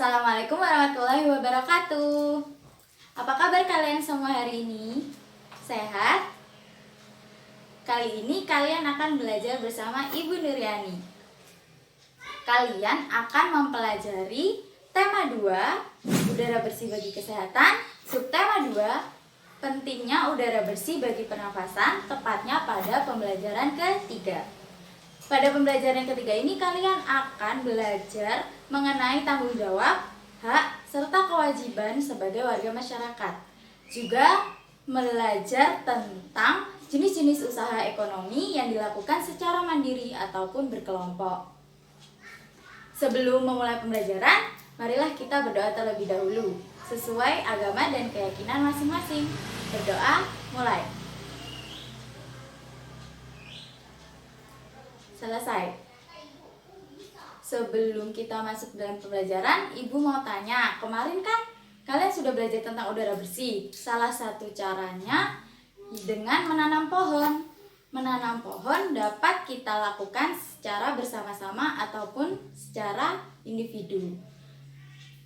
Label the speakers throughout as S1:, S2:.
S1: Assalamualaikum warahmatullahi wabarakatuh. Apa kabar kalian semua hari ini? Sehat? Kali ini kalian akan belajar bersama Ibu Nuryani. Kalian akan mempelajari tema 2, udara bersih bagi kesehatan, subtema 2, pentingnya udara bersih bagi pernafasan, tepatnya pada pembelajaran ketiga. Pada pembelajaran ketiga ini kalian akan belajar mengenai tanggung jawab, hak, serta kewajiban sebagai warga masyarakat. Juga belajar tentang jenis-jenis usaha ekonomi yang dilakukan secara mandiri ataupun berkelompok. Sebelum memulai pembelajaran, marilah kita berdoa terlebih dahulu sesuai agama dan keyakinan masing-masing. Berdoa, mulai. Selesai. Sebelum kita masuk dalam pembelajaran, Ibu mau tanya, kemarin kan kalian sudah belajar tentang udara bersih. Salah satu caranya dengan menanam pohon. Menanam pohon dapat kita lakukan secara bersama-sama ataupun secara individu.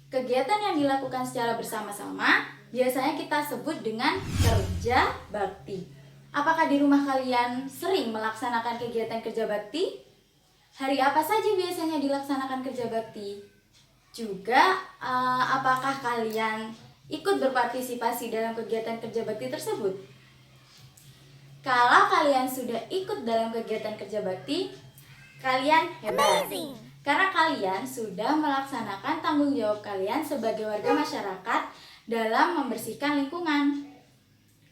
S1: Kegiatan yang dilakukan secara bersama-sama biasanya kita sebut dengan kerja bakti. Apakah di rumah kalian sering melaksanakan kegiatan kerja bakti? Hari apa saja biasanya dilaksanakan kerja bakti? Juga, apakah kalian ikut berpartisipasi dalam kegiatan kerja bakti tersebut? Kalau kalian sudah ikut dalam kegiatan kerja bakti, kalian hebat. Karena kalian sudah melaksanakan tanggung jawab kalian sebagai warga masyarakat dalam membersihkan lingkungan.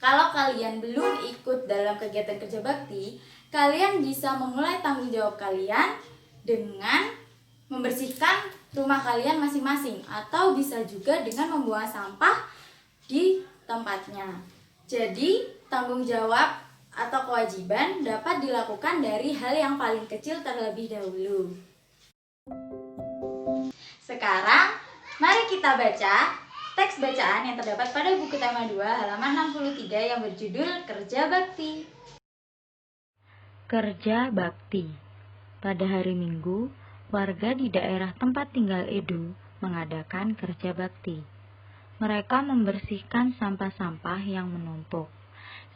S1: Kalau kalian belum ikut dalam kegiatan kerja bakti, kalian bisa memulai tanggung jawab kalian dengan membersihkan rumah kalian masing-masing, atau bisa juga dengan membuang sampah di tempatnya. Jadi, tanggung jawab atau kewajiban dapat dilakukan dari hal yang paling kecil terlebih dahulu. Sekarang, mari kita baca teks bacaan yang terdapat pada buku tema 2 halaman 63 yang berjudul Kerja Bakti.
S2: Kerja bakti. Pada hari Minggu, warga di daerah tempat tinggal Edu mengadakan kerja bakti. Mereka membersihkan sampah-sampah yang menumpuk.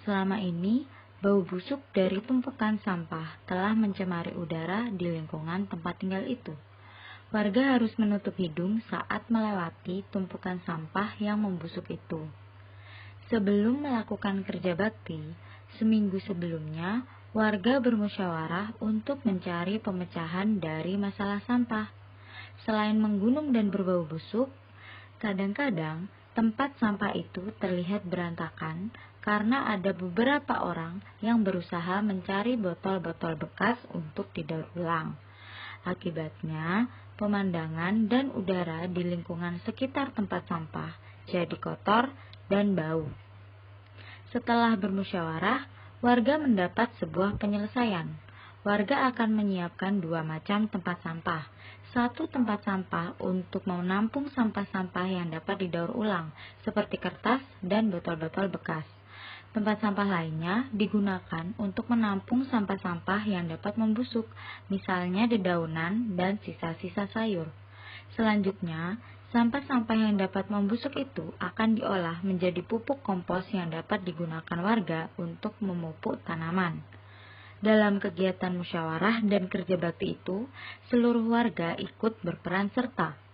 S2: Selama ini, bau busuk dari tumpukan sampah telah mencemari udara di lingkungan tempat tinggal itu. Warga harus menutup hidung saat melewati tumpukan sampah yang membusuk itu. Sebelum melakukan kerja bakti, seminggu sebelumnya, warga bermusyawarah untuk mencari pemecahan dari masalah sampah. Selain menggunung dan berbau busuk, kadang-kadang tempat sampah itu terlihat berantakan karena ada beberapa orang yang berusaha mencari botol-botol bekas untuk didaur ulang. Akibatnya, pemandangan dan udara di lingkungan sekitar tempat sampah jadi kotor dan bau. Setelah bermusyawarah, warga mendapat sebuah penyelesaian. Warga akan menyiapkan 2 macam tempat sampah. Satu tempat sampah untuk menampung sampah-sampah yang dapat didaur ulang, seperti kertas dan botol-botol bekas. Tempat sampah lainnya digunakan untuk menampung sampah-sampah yang dapat membusuk, misalnya dedaunan dan sisa-sisa sayur. Selanjutnya, sampah-sampah yang dapat membusuk itu akan diolah menjadi pupuk kompos yang dapat digunakan warga untuk memupuk tanaman. Dalam kegiatan musyawarah dan kerja bakti itu, seluruh warga ikut berperan serta.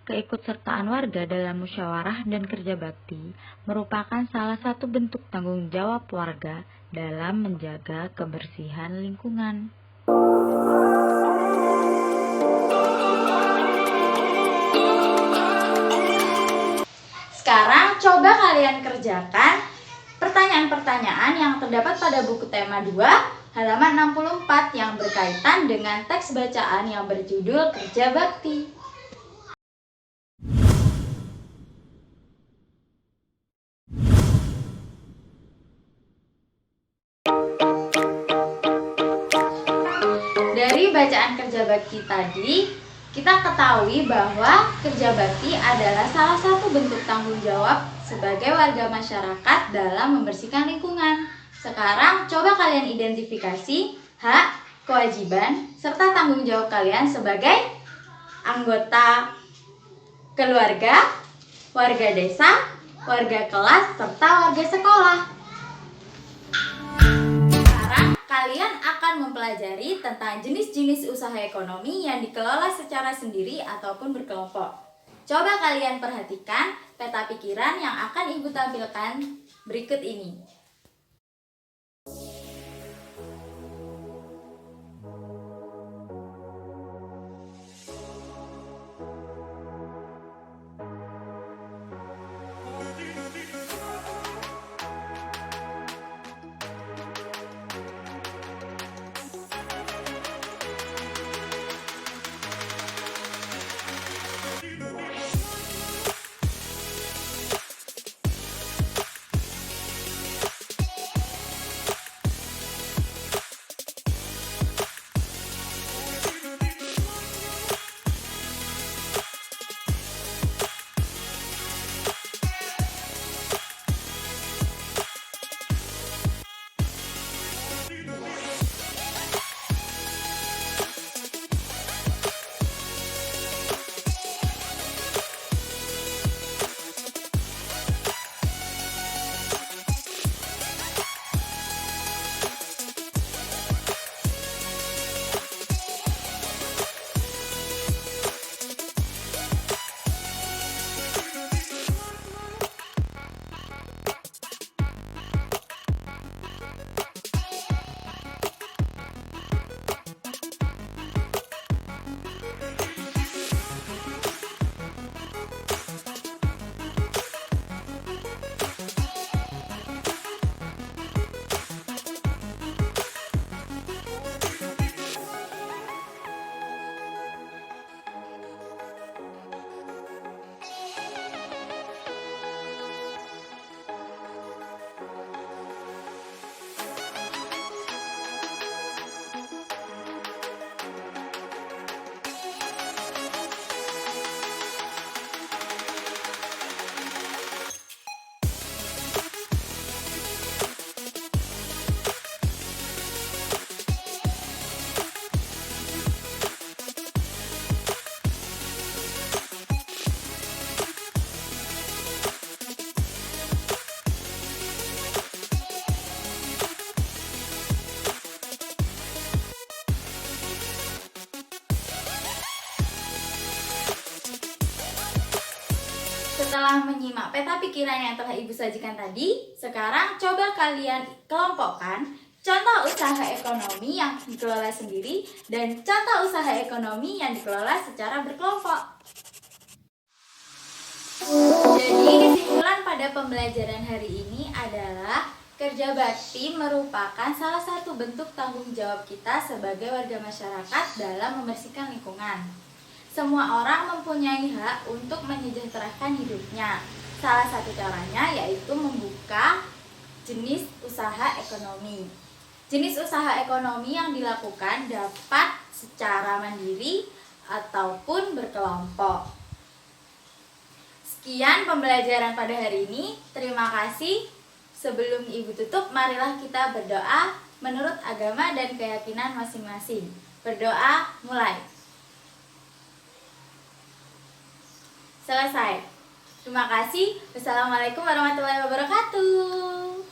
S2: Keikutsertaan warga dalam musyawarah dan kerja bakti merupakan salah satu bentuk tanggung jawab warga dalam menjaga kebersihan lingkungan.
S1: Sekarang kalian kerjakan pertanyaan-pertanyaan yang terdapat pada buku tema 2 halaman 64 yang berkaitan dengan teks bacaan yang berjudul Kerja Bakti. Dari bacaan kerja bakti tadi, kita ketahui bahwa kerja bakti adalah salah satu bentuk tanggung jawab sebagai warga masyarakat dalam membersihkan lingkungan. Sekarang coba kalian identifikasi hak, kewajiban, serta tanggung jawab kalian sebagai anggota keluarga, warga desa, warga kelas, serta warga sekolah. Kalian akan mempelajari tentang jenis-jenis usaha ekonomi yang dikelola secara sendiri ataupun berkelompok. Coba kalian perhatikan peta pikiran yang akan Ibu tampilkan berikut ini. Setelah menyimak peta pikiran yang telah Ibu sajikan tadi, sekarang coba kalian kelompokkan contoh usaha ekonomi yang dikelola sendiri dan contoh usaha ekonomi yang dikelola secara berkelompok. Jadi kesimpulan pada pembelajaran hari ini adalah kerja bakti merupakan salah satu bentuk tanggung jawab kita sebagai warga masyarakat dalam membersihkan lingkungan. Semua orang mempunyai hak untuk menyejahterakan hidupnya. Salah satu caranya yaitu membuka jenis usaha ekonomi. Jenis usaha ekonomi yang dilakukan dapat secara mandiri ataupun berkelompok. Sekian pembelajaran pada hari ini. Terima kasih. Sebelum Ibu tutup, marilah kita berdoa menurut agama dan keyakinan masing-masing. Berdoa mulai. Selesai. Terima kasih. Wassalamualaikum warahmatullahi wabarakatuh.